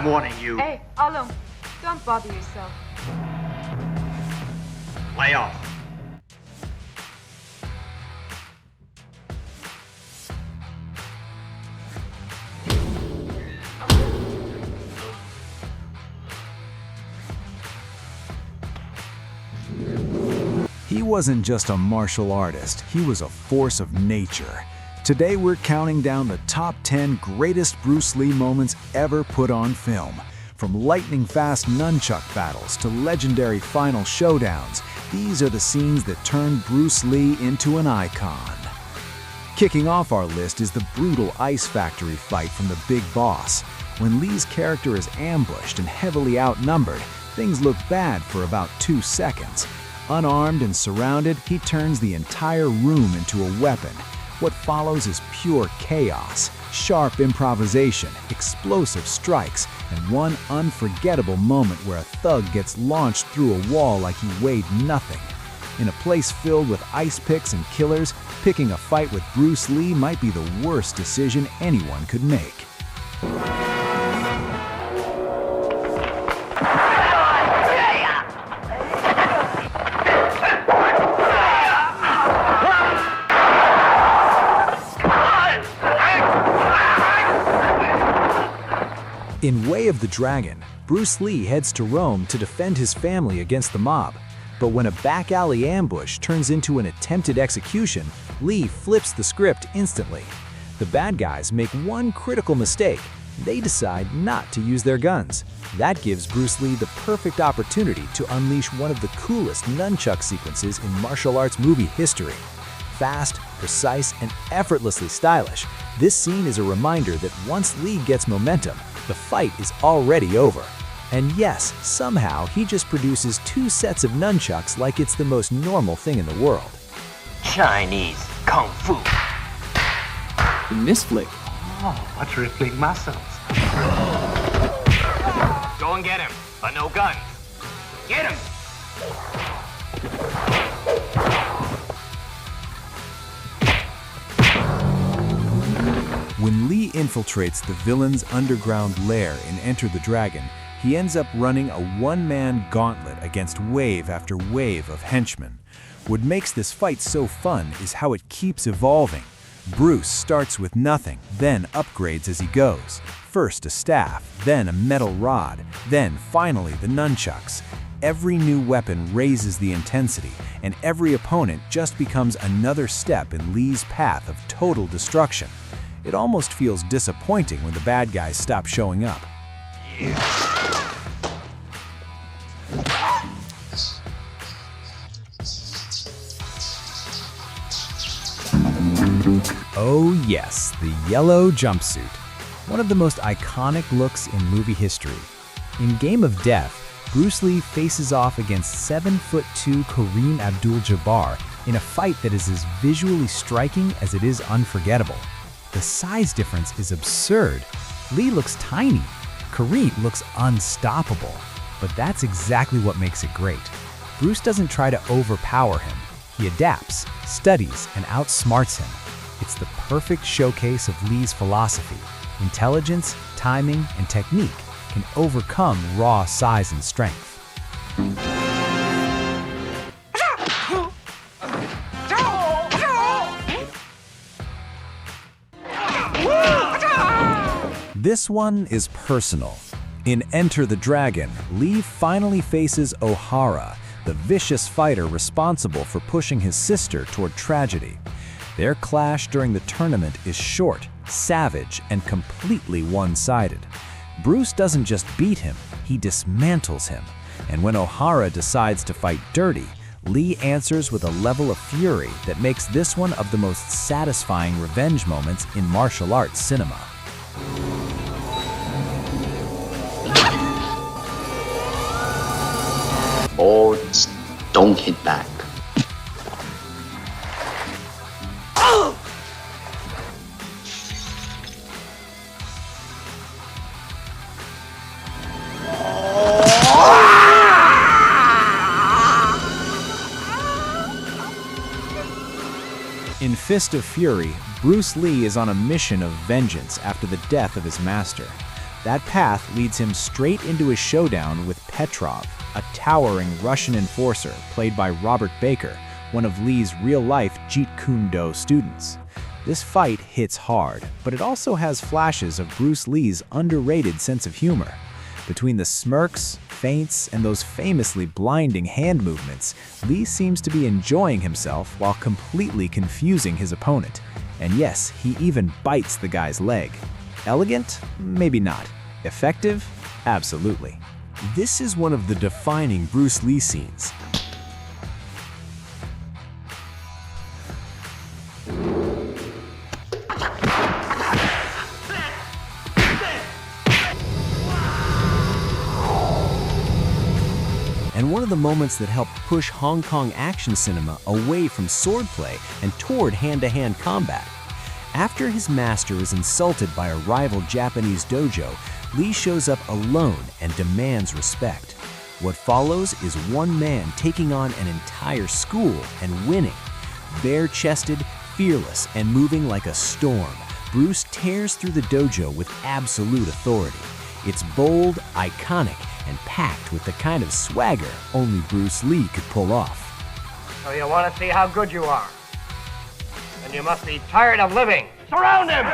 I'm warning you. Hey, Alum, don't bother yourself. Lay off. He wasn't just a martial artist, he was a force of nature. Today we're counting down the top 10 greatest Bruce Lee moments ever put on film. From lightning-fast nunchuck battles to legendary final showdowns, these are the scenes that turned Bruce Lee into an icon. Kicking off our list is the brutal Ice Factory fight from the Big Boss. When Lee's character is ambushed and heavily outnumbered, things look bad for about 2 seconds. Unarmed and surrounded, he turns the entire room into a weapon. What follows is pure chaos, sharp improvisation, explosive strikes, and one unforgettable moment where a thug gets launched through a wall like he weighed nothing. In a place filled with ice picks and killers, picking a fight with Bruce Lee might be the worst decision anyone could make. In Way of the Dragon, Bruce Lee heads to Rome to defend his family against the mob. But when a back alley ambush turns into an attempted execution, Lee flips the script instantly. The bad guys make one critical mistake. They decide not to use their guns. That gives Bruce Lee the perfect opportunity to unleash one of the coolest nunchuck sequences in martial arts movie history. Fast, precise, and effortlessly stylish, this scene is a reminder that once Lee gets momentum, the fight is already over. And yes, somehow he just produces 2 sets of nunchucks like it's the most normal thing in the world. Chinese Kung Fu. In this flick, Oh, what's rippling muscles? Go and get him, but no guns. Get him! When Lee infiltrates the villain's underground lair in Enter the Dragon, he ends up running a one-man gauntlet against wave after wave of henchmen. What makes this fight so fun is how it keeps evolving. Bruce starts with nothing, then upgrades as he goes. First a staff, then a metal rod, then finally the nunchucks. Every new weapon raises the intensity, and every opponent just becomes another step in Lee's path of total destruction. It almost feels disappointing when the bad guys stop showing up. Oh yes, the yellow jumpsuit. One of the most iconic looks in movie history. In Game of Death, Bruce Lee faces off against 7'2" Kareem Abdul-Jabbar in a fight that is as visually striking as it is unforgettable. The size difference is absurd. Lee looks tiny. Kareem looks unstoppable. But that's exactly what makes it great. Bruce doesn't try to overpower him. He adapts, studies, and outsmarts him. It's the perfect showcase of Lee's philosophy. Intelligence, timing, and technique can overcome raw size and strength. This one is personal. In Enter the Dragon, Lee finally faces O'Hara, the vicious fighter responsible for pushing his sister toward tragedy. Their clash during the tournament is short, savage, and completely one-sided. Bruce doesn't just beat him, he dismantles him. And when O'Hara decides to fight dirty, Lee answers with a level of fury that makes this one of the most satisfying revenge moments in martial arts cinema. or don't hit back. In Fist of Fury, Bruce Lee is on a mission of vengeance after the death of his master. That path leads him straight into a showdown with Petrov, a towering Russian enforcer played by Robert Baker, one of Lee's real-life Jeet Kune Do students. This fight hits hard, but it also has flashes of Bruce Lee's underrated sense of humor. Between the smirks, feints, and those famously blinding hand movements, Lee seems to be enjoying himself while completely confusing his opponent. And yes, he even bites the guy's leg. Elegant? Maybe not. Effective? Absolutely. This is one of the defining Bruce Lee scenes. And one of the moments that helped push Hong Kong action cinema away from swordplay and toward hand-to-hand combat. After his master is insulted by a rival Japanese dojo, Lee shows up alone and demands respect. What follows is one man taking on an entire school and winning. Bare-chested, fearless, and moving like a storm, Bruce tears through the dojo with absolute authority. It's bold, iconic, and packed with the kind of swagger only Bruce Lee could pull off. So you want to see how good you are? Then you must be tired of living. Surround him!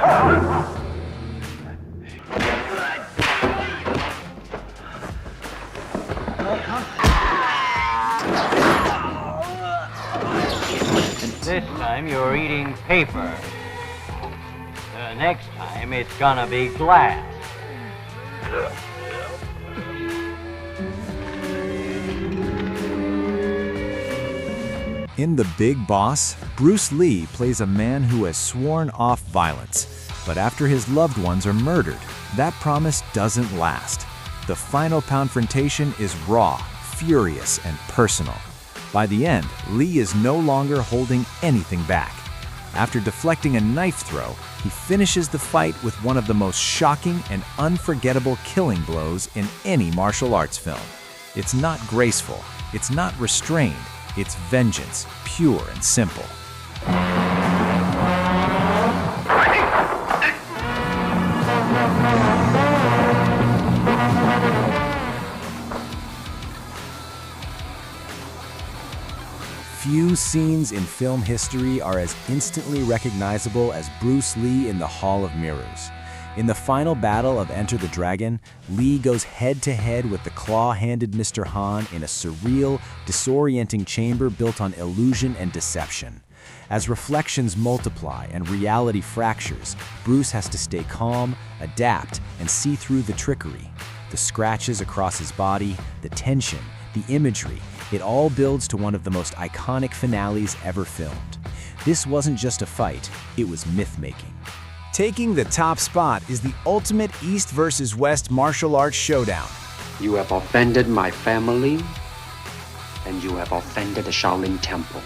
This time you're eating paper. Next time it's gonna be glass. In The Big Boss, Bruce Lee plays a man who has sworn off violence, but after his loved ones are murdered, that promise doesn't last. The final confrontation is raw, furious, and personal. By the end, Lee is no longer holding anything back. After deflecting a knife throw, he finishes the fight with one of the most shocking and unforgettable killing blows in any martial arts film. It's not graceful, it's not restrained, it's vengeance, pure and simple. Few scenes in film history are as instantly recognizable as Bruce Lee in the Hall of Mirrors. In the final battle of Enter the Dragon, Lee goes head-to-head with the claw-handed Mr. Han in a surreal, disorienting chamber built on illusion and deception. As reflections multiply and reality fractures, Bruce has to stay calm, adapt, and see through the trickery. The scratches across his body, the tension, the imagery, it all builds to one of the most iconic finales ever filmed. This wasn't just a fight, it was myth-making. Taking the top spot is the ultimate East versus West martial arts showdown. You have offended my family, and you have offended the Shaolin Temple.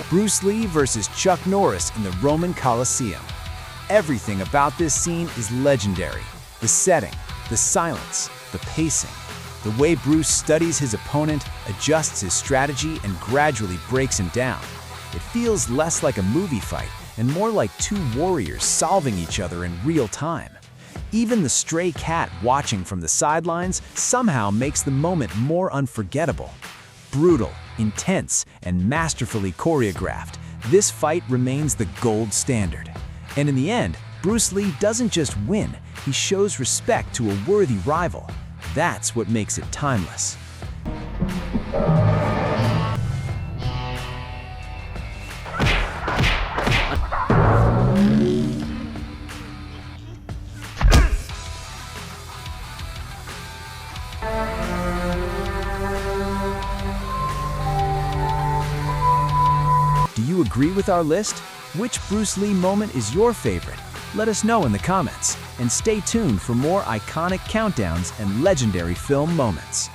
Bruce Lee versus Chuck Norris in the Roman Colosseum. Everything about this scene is legendary. The setting, the silence, the pacing, the way Bruce studies his opponent, adjusts his strategy, and gradually breaks him down. It feels less like a movie fight and more like two warriors solving each other in real time. Even the stray cat watching from the sidelines somehow makes the moment more unforgettable. Brutal, intense, and masterfully choreographed, this fight remains the gold standard. And in the end, Bruce Lee doesn't just win, he shows respect to a worthy rival. That's what makes it timeless. Do you agree with our list? Which Bruce Lee moment is your favorite? Let us know in the comments, and stay tuned for more iconic countdowns and legendary film moments.